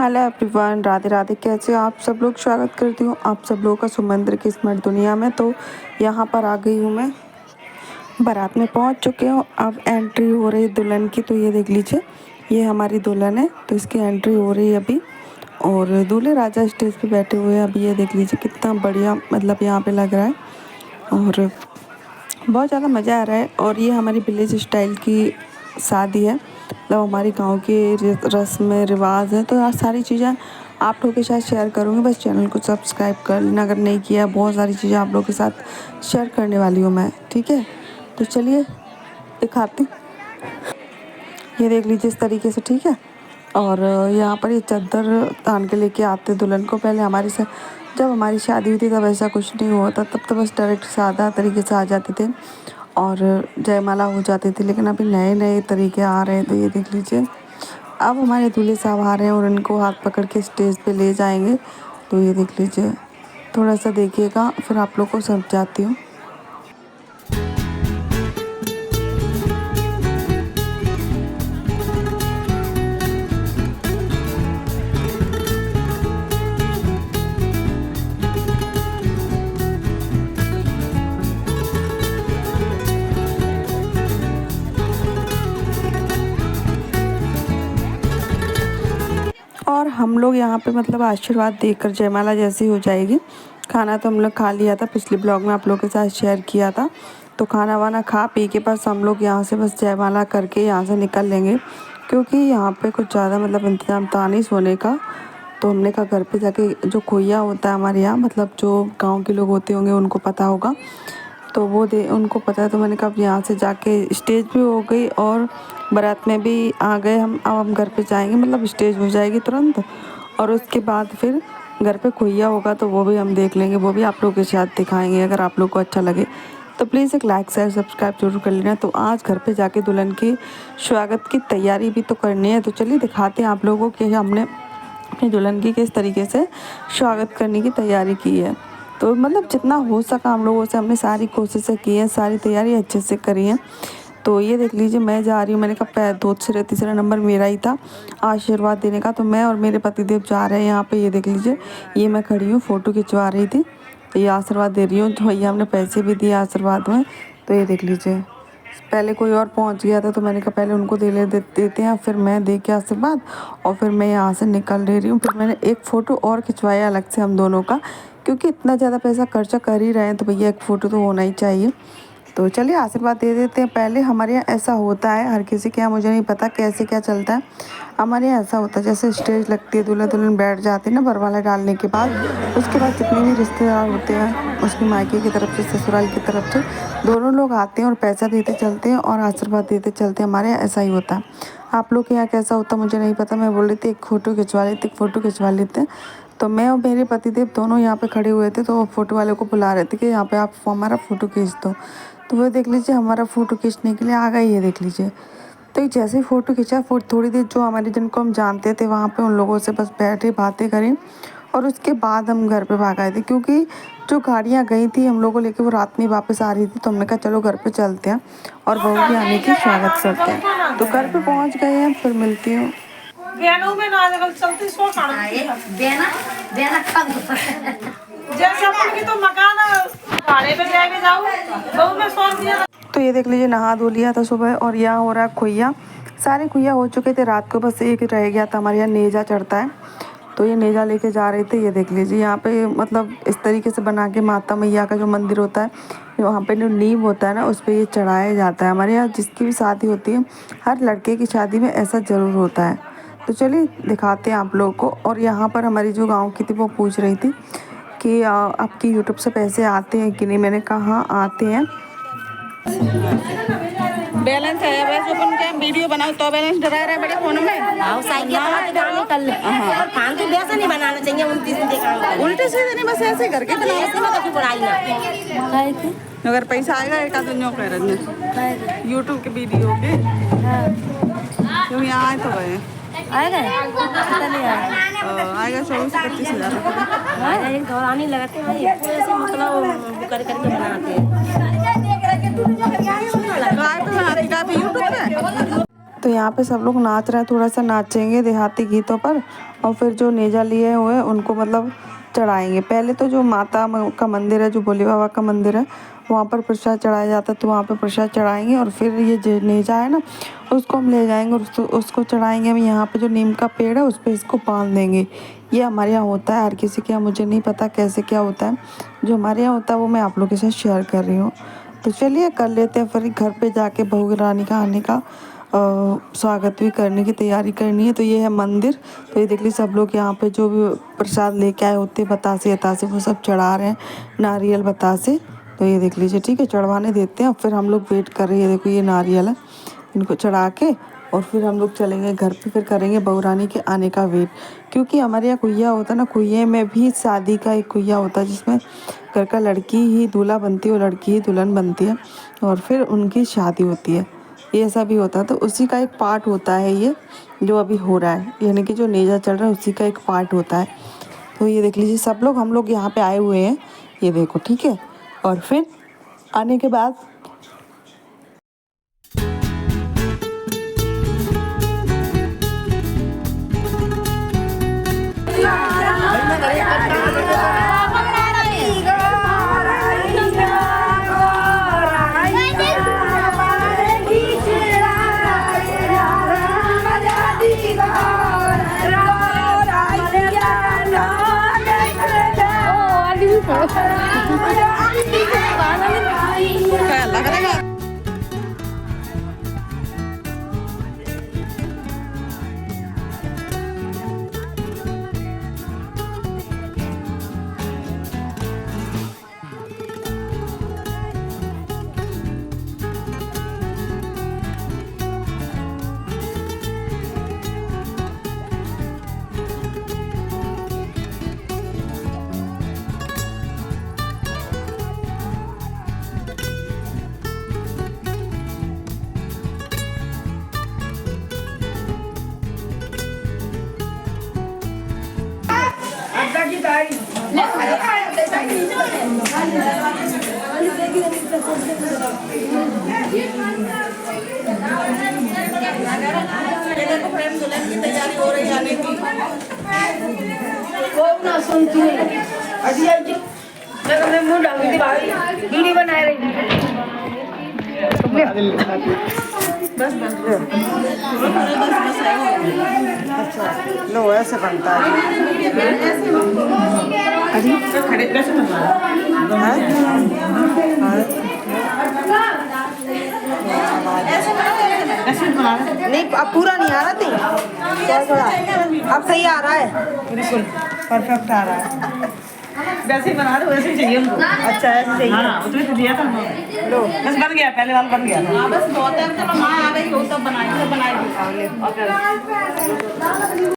Hello everyone, Radhe Radhe. कैसे हो आप सब लोग? स्वागत करती हूँ आप सब लोगों का सुमंद्र की स्मार्ट दुनिया में। तो यहाँ पर आ गई हूँ मैं, बारात में पहुँच चुके हूँ। अब एंट्री हो रही है दुल्हन की। तो ये देख लीजिए, ये हमारी दुल्हन है। तो इसकी एंट्री हो रही है अभी, और दूल्हे राजा स्टेज पे बैठे हुए हैं। अभी ये देख लीजिए कितना बढ़िया मतलब यहाँ पे लग रहा है, और बहुत ज़्यादा मज़ा आ रहा है। और ये हमारी विलेज स्टाइल की शादी है, मतलब हमारे गांव के रस्म रिवाज है। तो यार सारी चीज़ें आप लोगों के साथ शेयर करूँगी। बस चैनल को सब्सक्राइब कर लेना अगर नहीं किया। बहुत सारी चीज़ें आप लोगों के साथ शेयर करने वाली हूँ मैं, ठीक है? तो चलिए दिखाती। ये देख लीजिए इस तरीके से, ठीक है। और यहाँ पर ये चादर तान के लेके आते दुल्हन को। पहले हमारी से जब हमारी शादी हुई थी तब ऐसा कुछ नहीं हुआ था, तब तो बस डायरेक्ट सादा तरीके से आ जाते थे और जयमाला हो जाती थी। लेकिन अभी नए नए तरीके आ रहे हैं। तो ये देख लीजिए, अब हमारे दूल्हे साहब आ रहे हैं और उनको हाथ पकड़ के स्टेज पे ले जाएंगे। तो ये देख लीजिए, थोड़ा सा देखिएगा, फिर आप लोग को समझाती हूँ। और हम लोग यहाँ पे मतलब आशीर्वाद देकर जयमाला जैसी हो जाएगी। खाना तो हम लोग खा लिया था, पिछले ब्लॉग में आप लोगों के साथ शेयर किया था। तो खाना वाना खा पी के बस हम लोग यहाँ से बस जयमाला करके यहाँ से निकल लेंगे, क्योंकि यहाँ पे कुछ ज़्यादा मतलब इंतजाम था नहीं सोने का। तो हमने कहा घर पे जाके जो खोइया होता है हमारे यहाँ, मतलब जो गाँव के लोग होते होंगे उनको पता होगा, तो वो दे उनको पता है। तो मैंने कहा अब यहाँ से जाके स्टेज भी हो गई और बारात में भी आ गए हम। अब हम घर पे जाएंगे, मतलब स्टेज हो जाएगी तुरंत, और उसके बाद फिर घर पे खोइया होगा तो वो भी हम देख लेंगे। वो भी आप लोगों के साथ दिखाएंगे। अगर आप लोग को अच्छा लगे तो प्लीज़ एक लाइक शेयर सब्सक्राइब जरूर कर लेना। तो आज घर पे जाके दुल्हन की स्वागत की तैयारी भी तो करनी है। तो चलिए दिखाते हैं आप लोगों को कि हमने अपनी दुल्हन की किस तरीके से स्वागत करने की तैयारी की है। तो मतलब जितना हो सका हम लोगों से हमने सारी कोशिशें की हैं, सारी तैयारी अच्छे से करी हैं। तो ये देख लीजिए, मैं जा रही हूँ। मैंने कहा दूसरे तीसरा नंबर मेरा ही था आशीर्वाद देने का। तो मैं और मेरे पतिदेव जा रहे हैं यहाँ पे। ये देख लीजिए, ये मैं खड़ी हूँ, फ़ोटो खिंचवा रही थी। तो ये आशीर्वाद दे रही हूँ। तो भैया हमने पैसे भी दिए आशीर्वाद में। तो ये देख लीजिए, पहले कोई और पहुंच गया था तो मैंने कहा पहले उनको देते हैं, फिर मैं दे के आशीर्वाद, और फिर मैं यहाँ से निकल रही हूँ। फिर मैंने एक फ़ोटो और खिंचवाया अलग से हम दोनों का, क्योंकि इतना ज़्यादा पैसा खर्चा कर ही रहे हैं तो भैया एक फ़ोटो तो होना ही चाहिए। तो चलिए आशीर्वाद दे देते हैं। पहले हमारे यहाँ ऐसा होता है, हर किसी के यहाँ मुझे नहीं पता कैसे क्या चलता है। हमारे यहाँ ऐसा होता है, जैसे स्टेज लगती है, दूल्हा दुल्हन बैठ जाते हैं ना बरमाला डालने के बाद, उसके बाद जितने भी रिश्तेदार होते हैं उसके मायके की तरफ से ससुराल की तरफ से दोनों लोग आते हैं और पैसा देते चलते हैं और आशीर्वाद देते चलते हैं। हमारे यहाँ ऐसा ही होता है। आप लोग के यहाँ कैसा होता है मुझे नहीं पता। मैं बोल रही थी एक फ़ोटो खिंचवा लेते, एक फ़ोटो खिंचवा लेते हैं। तो मैं और मेरे पतिदेव दोनों यहाँ पे खड़े हुए थे, तो वो फ़ोटो वाले को बुला रहे थे कि यहाँ पे आप हमारा फ़ोटो खींच दो। तो वो देख लीजिए हमारा फ़ोटो खींचने के लिए आ गई है, देख लीजिए। तो ये जैसे ही फ़ोटो खींचा, थोड़ी देर जो हमारे जिनको हम जानते थे वहाँ पे उन लोगों से बस बैठे बातें करें, और उसके बाद हम घर पे भाग आए थे। क्योंकि जो गाड़ियाँ गई थी हम लोगों को लेके वो रात में वापस आ रही थी। तो हमने कहा चलो घर पे चलते हैं और बहू के आने की स्वागत करते हैं। तो घर पे पहुँच गए हैं, फिर मिलती हूँ। तो ये देख लीजिए, नहा धो लिया था सुबह, और यहाँ हो रहा है खोइया। सारे खोइया हो चुके थे रात को, बस एक रह गया था। हमारे यहाँ नेजा चढ़ता है, तो ये नेजा लेके जा रहे थे। ये देख लीजिए यहाँ पे मतलब इस तरीके से बना के माता मैया का जो मंदिर होता है, वहाँ पे जो नींव होता है ना, उस पर ये चढ़ाया जाता है। हमारे यहाँ जिसकी भी शादी होती है, हर लड़के की शादी में ऐसा ज़रूर होता है। तो चलिए दिखाते हैं आप लोगों को। और यहाँ पर हमारी जो गाँव की थी वो पूछ रही थी कि आपकी यूट्यूब से पैसे आते हैं कि नहीं। मैंने कहा हाँ आते हैं। बैलेंस है बस, अपन क्या वीडियो बनाओ तो बैलेंस डरा रहा है बड़े फोन में। आओ साइकिल निकल ले। और फालतू वैसा नहीं बनाना चाहिए, उल्टी सीधे काम। उल्टे सीधे नहीं, बस ऐसे करके बनाओ। ऐसे में कभी बुराई ना। अगर पैसा आएगा एक आध दिन कह रहे यूट्यूब के वीडियो के। क्यों यहाँ आए तो गए आएगा आएगा 24 से 25 हज़ार। एक दौरानी लगाते हैं भाई, पूरे से मतलब कर करके बनाते हैं। यूट्यूब पे तो यहाँ पे सब लोग नाच रहे हैं, थोड़ा सा नाचेंगे देहाती गीतों पर और फिर जो नेजा लिए हुए हैं उनको मतलब चढ़ाएंगे। पहले तो जो माता का मंदिर है, जो भोले बाबा का मंदिर है, वहाँ पर प्रसाद चढ़ाया जाता है, तो वहाँ पर प्रसाद चढ़ाएंगे और फिर ये जो नेजा है ना उसको हम ले जाएंगे और उसको चढ़ाएंगे हम यहाँ पे जो नीम का पेड़ है उस पर इसको बांध देंगे। ये हमारे यहाँ होता है, हर किसी के यहाँ मुझे नहीं पता कैसे क्या होता है, जो हमारे यहाँ होता है वो मैं आप लोगों के साथ शेयर कर रही हूँ। तो चलिए कर लेते हैं, फिर घर पे जाके बहू रानी का आने का स्वागत भी करने की तैयारी करनी है। तो ये है मंदिर, तो ये देख लीजिए सब लोग यहाँ पे जो भी प्रसाद लेके आए होते हैं बतासे बतासे वो सब चढ़ा रहे हैं, नारियल बतासे। तो ये देख लीजिए, ठीक है, चढ़वाने देते हैं। फिर हम लोग वेट कर रहे हैं, देखो ये नारियल है, इनको चढ़ा के और फिर हम लोग चलेंगे घर पे, फिर करेंगे बहू रानी के आने का वेट। क्योंकि हमारे यहाँ कुइया होता है ना, कुइये में भी शादी का एक कुइया होता है जिसमें घर का लड़की ही दूल्हा बनती है और लड़की ही दुल्हन बनती है और फिर उनकी शादी होती है, ये ऐसा भी होता है। तो उसी का एक पार्ट होता है ये जो अभी हो रहा है, यानी कि जो नेजा चल रहा है उसी का एक पार्ट होता है। तो ये देख लीजिए सब लोग हम लोग यहाँ पे आए हुए हैं, ये देखो, ठीक है। और फिर आने के बाद तैयारी हो रही है आने की। वो ना सुनती है अजी अजी जब मैं मुंह डाल दी भाई वीडियो बना रही बस अच्छा लो ऐसे बनता है। अरे खड़े कैसे बनवा नहीं, अब पूरा नहीं आ रहा थी, थोड़ा अब सही आ रहा है, बिल्कुल परफेक्ट आ रहा है। वैसे ही बना दो, वैसे ही चाहिए हमको। अच्छा ऐसे चाहिए, हाँ उसमें तो दिया था लो बस बन गया, पहले वाला बन गया। हाँ बस बहुत है, चलो माँ आ गई हो तब बनाएंगे, बनाएंगे।